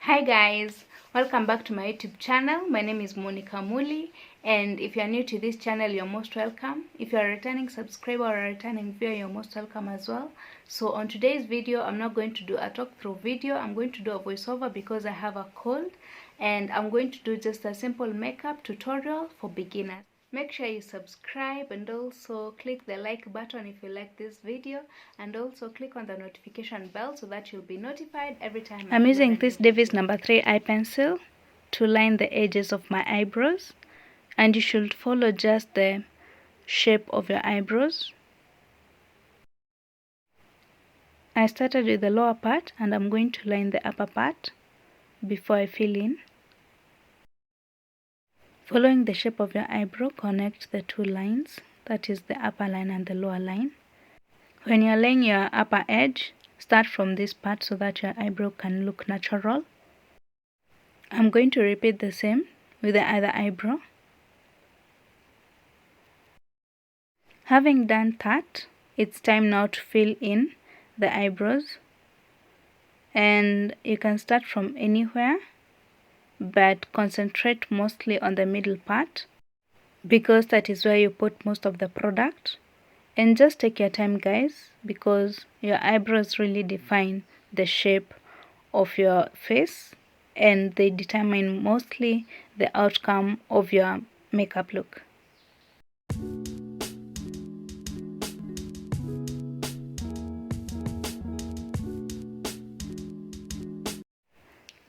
Hi guys, welcome back to my YouTube channel. My name is Monica Muli, and if you are new to this channel, you're most welcome. If you are a returning subscriber or a returning viewer, you're most welcome as well. So on today's video, I'm not going to do a talk through video. I'm going to do a voiceover because I have a cold, and I'm going to do just a simple makeup tutorial for beginners. Make sure you subscribe and also click the like button if you like this video, and also click on the notification bell so that you'll be notified every time I'm using this Davis number 3 eye pencil to line the edges of my eyebrows, and you should follow just the shape of your eyebrows. I started with the lower part and I'm going to line the upper part before I fill in. Following the shape of your eyebrow, connect the two lines, that is the upper line and the lower line. When you're laying your upper edge, start from this part so that your eyebrow can look natural. I'm going to repeat the same with the other eyebrow. Having done that, it's time now to fill in the eyebrows. And you can start from anywhere, but concentrate mostly on the middle part because that is where you put most of the product. And just take your time, guys, because your eyebrows really define the shape of your face and they determine mostly the outcome of your makeup look.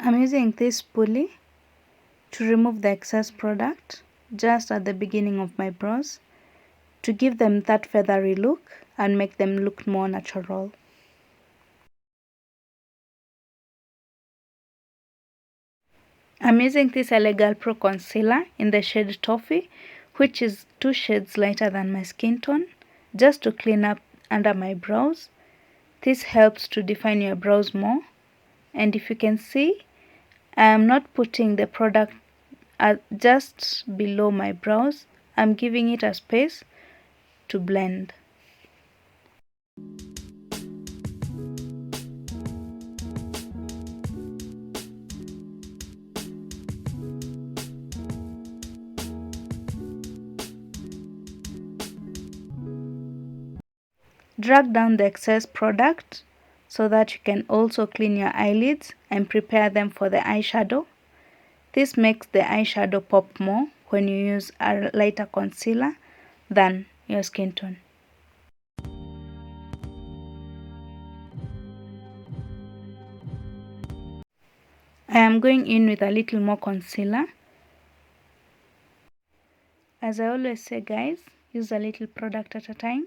I'm using this pulley to remove the excess product just at the beginning of my brows to give them that feathery look and make them look more natural. I'm using this Elegant Pro concealer in the shade Toffee, which is 2 shades lighter than my skin tone, just to clean up under my brows. This helps to define your brows more, and if you can see, I'm not putting the product just below my brows. I'm giving it a space to blend. Drag down the excess product so that you can also clean your eyelids and prepare them for the eyeshadow. This makes the eyeshadow pop more when you use a lighter concealer than your skin tone. I am going in with a little more concealer. As I always say, guys, use a little product at a time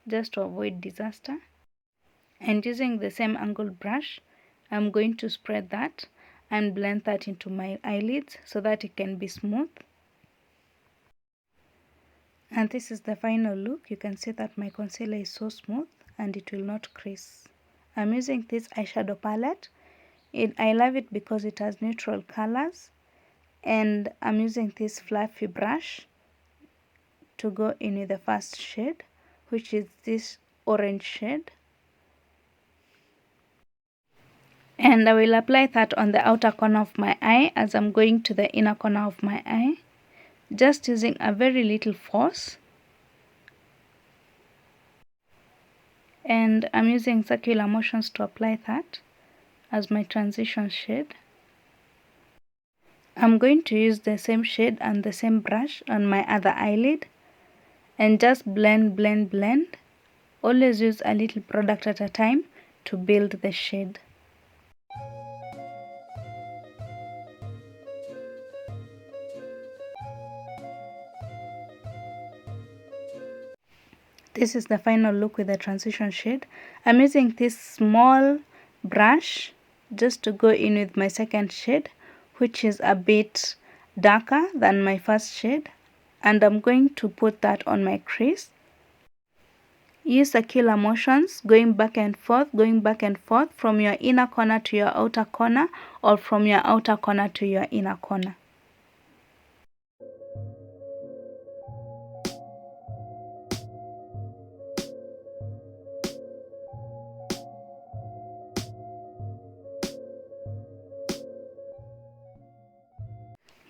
just to avoid disaster. And using the same angled brush, I'm going to spread that and blend that into my eyelids so that it can be smooth. And this is the final look. You can see that my concealer is so smooth and it will not crease. I'm using this eyeshadow palette. I love it because it has neutral colors, and I'm using this fluffy brush to go in with the first shade, which is this orange shade. And I will apply that on the outer corner of my eye as I'm going to the inner corner of my eye, just using a very little force. And I'm using circular motions to apply that as my transition shade. I'm going to use the same shade and the same brush on my other eyelid and just blend, blend, blend. Always use a little product at a time to build the shade. This is the final look with the transition shade. I'm using this small brush just to go in with my second shade, which is a bit darker than my first shade, and I'm going to put that on my crease. Use circular motions, going back and forth from your inner corner to your outer corner, or from your outer corner to your inner corner.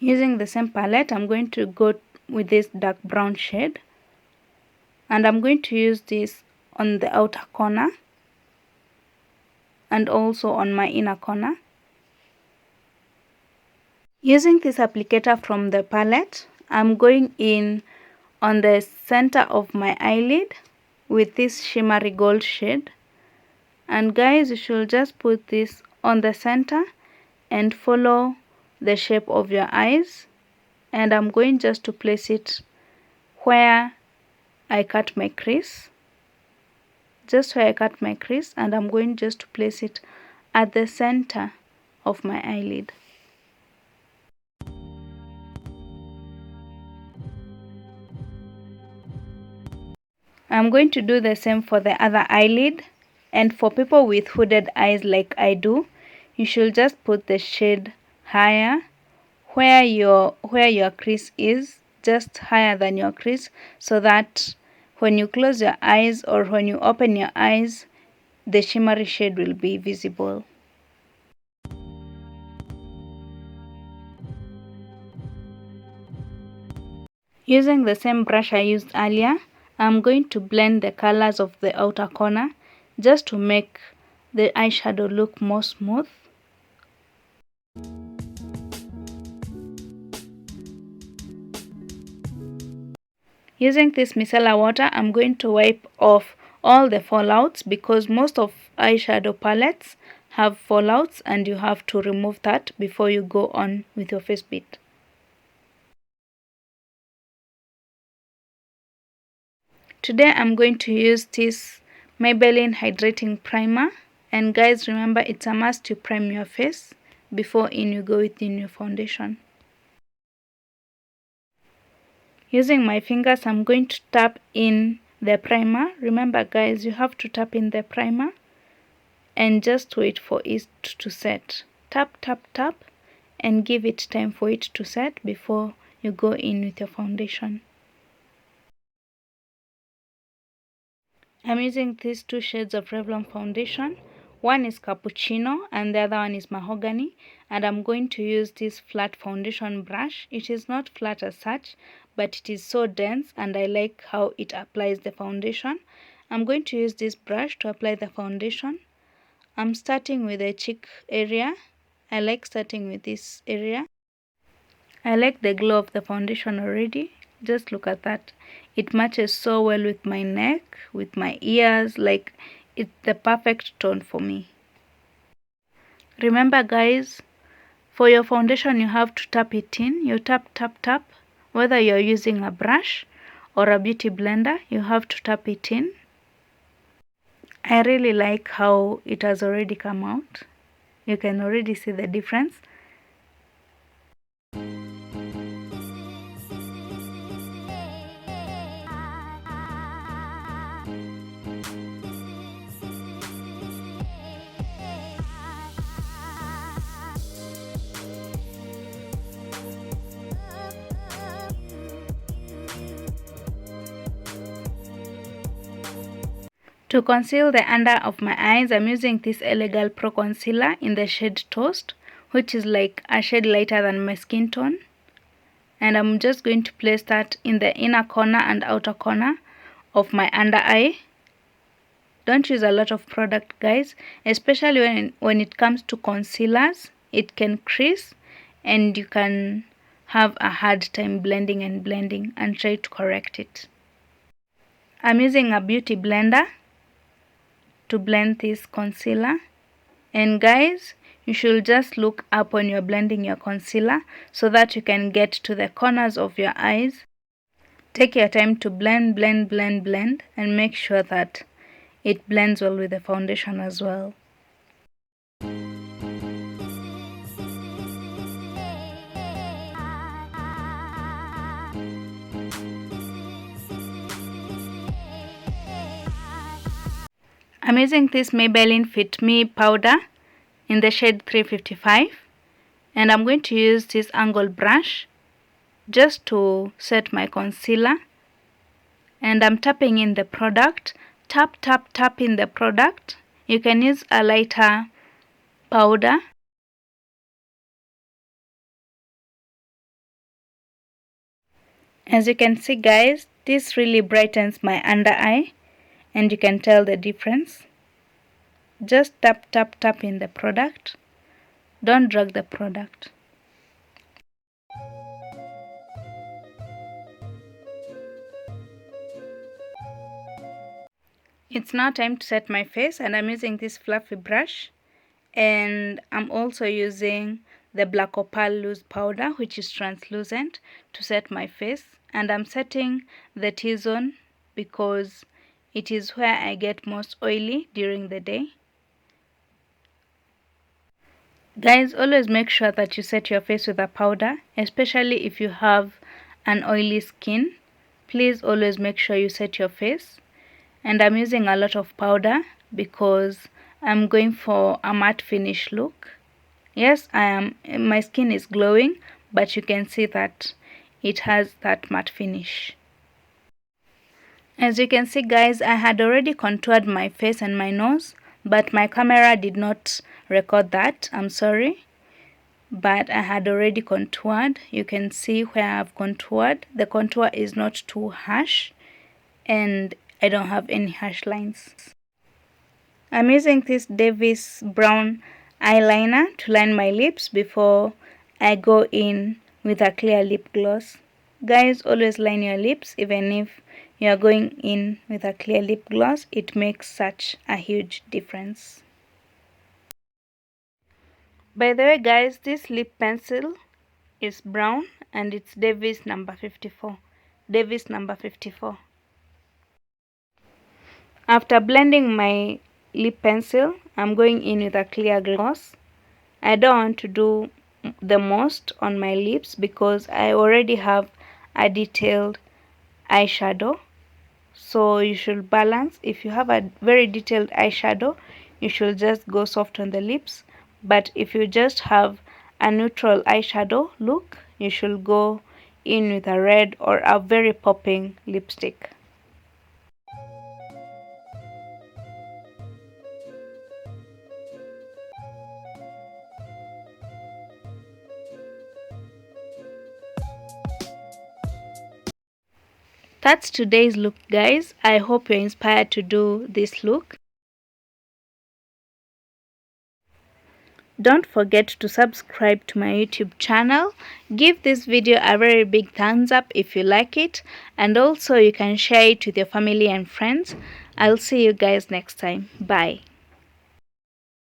Using the same palette, I'm going to go with this dark brown shade, and I'm going to use this on the outer corner and also on my inner corner. Using this applicator from the palette, I'm going in on the center of my eyelid with this shimmery gold shade. And guys, you should just put this on the center and follow the shape of your eyes. And I'm going just to place it where I cut my crease. Just where I cut my crease, and I'm going just to place it at the center of my eyelid. I'm going to do the same for the other eyelid, and for people with hooded eyes like I do, you should just put the shade higher where your crease is, just higher than your crease, so that when you close your eyes or when you open your eyes, the shimmery shade will be visible. Using the same brush I used earlier, I'm going to blend the colors of the outer corner just to make the eyeshadow look more smooth. Using this micellar water, I'm going to wipe off all the fallouts, because most of eyeshadow palettes have fallouts and you have to remove that before you go on with your face bead. Today I'm going to use this Maybelline Hydrating Primer, and guys, remember, it's a must to prime your face before you go within your foundation. Using my fingers, I'm going to tap in the primer. Remember guys, you have to tap in the primer and just wait for it to set. Tap, tap, tap, and give it time for it to set before you go in with your foundation. I'm using these two shades of Revlon foundation. One is Cappuccino and the other one is Mahogany, and I'm going to use this flat foundation brush. It is not flat as such, but it is so dense and I like how it applies the foundation. I'm going to use this brush to apply the foundation. I'm starting with the cheek area. I like starting with this area. I like the glow of the foundation already. Just look at that. It matches so well with my neck, with my ears, like it's the perfect tone for me. Remember guys, for your foundation you have to tap it in. You tap, tap, tap. Whether you're using a brush or a beauty blender, you have to tap it in. I really like how it has already come out. You can already see the difference. To conceal the under of my eyes, I'm using this Elegant Pro Concealer in the shade Toast, which is like a shade lighter than my skin tone. And I'm just going to place that in the inner corner and outer corner of my under eye. Don't use a lot of product guys, especially when it comes to concealers. It can crease and you can have a hard time blending and try to correct it. I'm using a beauty blender to blend this concealer, and guys, you should just look up when you're blending your concealer so that you can get to the corners of your eyes. Take your time to blend and make sure that it blends well with the foundation as well. I'm using this Maybelline Fit Me powder in the shade 355, and I'm going to use this angle brush just to set my concealer, and I'm tapping in the product. Tap, tap, tap in the product. You can use a lighter powder. As you can see guys, this really brightens my under eye and you can tell the difference. Just tap tap tap in the product. Don't drag the product. It's now time to set my face, and I'm using this fluffy brush, and I'm also using the black opal loose powder, which is translucent, to set my face. And I'm setting the T-zone because it is where I get most oily during the day. Guys, always make sure that you set your face with a powder, especially if you have an oily skin. Please always make sure you set your face. And I'm using a lot of powder because I'm going for a matte finish look. Yes, my skin is glowing, but you can see that it has that matte finish. As you can see guys, I had already contoured my face and my nose, but my camera did not record that. I'm sorry. But I had already contoured. You can see where I've contoured. The contour is not too harsh and I don't have any harsh lines. I'm using this Davis brown eyeliner to line my lips before I go in with a clear lip gloss. Guys, always line your lips. Even if you are going in with a clear lip gloss, it makes such a huge difference. By the way guys, this lip pencil is brown and it's Davis number 54. Davis number 54. After blending my lip pencil, I'm going in with a clear gloss. I don't want to do the most on my lips because I already have a detailed eyeshadow. So you should balance. If you have a very detailed eyeshadow, you should just go soft on the lips. But if you just have a neutral eyeshadow look, you should go in with a red or a very popping lipstick. That's today's look guys. I hope you're inspired to do this look. Don't forget to subscribe to my YouTube channel. Give this video a very big thumbs up if you like it, and also you can share it with your family and friends. I'll see you guys next time. Bye.